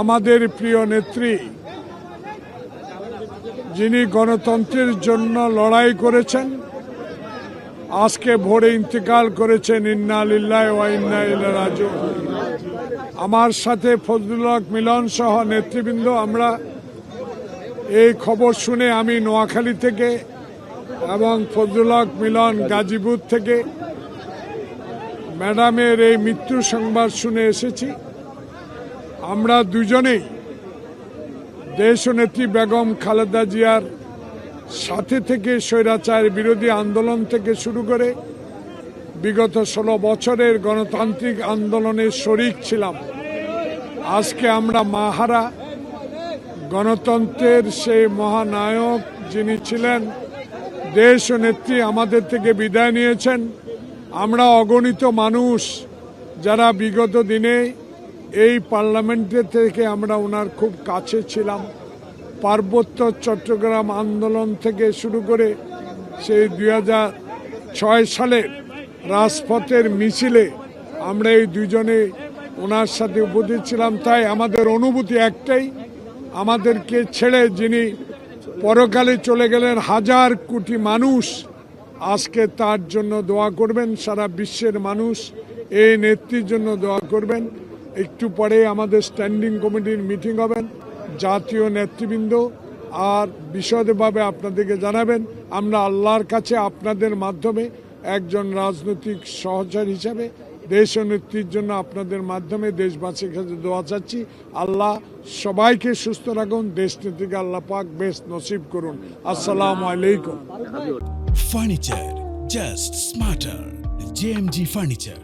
আমাদের প্রিয় নেত্রী, যিনি গণতন্ত্রের জন্য লড়াই করেছেন, আজকে ভোরে ইন্তেকাল করেছেন। ইন্না লিল্লাহি ওয়া ইন্না ইলাইহি রাজিউন। আমার সাথে ফজলুল হক মিলন সহ নেতৃবৃন্দ আমরা এই খবর শুনে, আমি নোয়াখালী থেকে এবং ফজলুল হক মিলন গাজীপুর থেকে ম্যাডামের এই মৃত্যু সংবাদ শুনে এসেছি। আমরা দুজনেই দেশনেত্রী বেগম খালেদা জিয়ার সাথে থেকে স্বৈরাচার বিরোধী আন্দোলন থেকে শুরু করে বিগত 16 বছরের গণতান্ত্রিক আন্দোলনের শরিক ছিলাম। আজকে আমরা মাহারা গণতন্ত্রের সেই মহানায়ক যিনি ছিলেন দেশনেত্রী আমাদের থেকে বিদায় নিয়েছেন। আমরা অগণিত মানুষ যারা বিগত দিনে এই পার্লামেন্টের থেকে আমরা ওনার খুব কাছে ছিলাম। পার্বত্য চট্টগ্রাম আন্দোলন থেকে শুরু করে সেই 2006 সালের রাজপথের মিছিলে আমরা এই দুজনে ওনার সাথে উপস্থিত ছিলাম। তাই আমাদের অনুভূতি একটাই, আমাদেরকে ছেড়ে যিনি পরকালে চলে গেলেন, হাজার কোটি মানুষ আজকে তার জন্য দোয়া করবেন। সারা বিশ্বের মানুষ এই নেত্রীর জন্য দোয়া করবেন। একটু পরে আমাদের স্ট্যান্ডিং কমিটির মিটিং হবেন, জাতীয় নেতৃবৃন্দ আর বিশদভাবে আপনাদেরকে জানাবেন। আমরা আল্লাহর কাছে আপনাদের মাধ্যমে একজন রাজনৈতিক সহচর হিসাবে দেশনেত্রীর জন্য আপনাদের মাধ্যমে দেশবাসীর কাছে দোয়া চাচ্ছি। আল্লাহ সবাইকে সুস্থ রাখুন, দেশনেত্রীকে আল্লাহ পাক বেশ নসিব করুন। আসসালামু আলাইকুম। Furniture just smarter. JMG Furniture.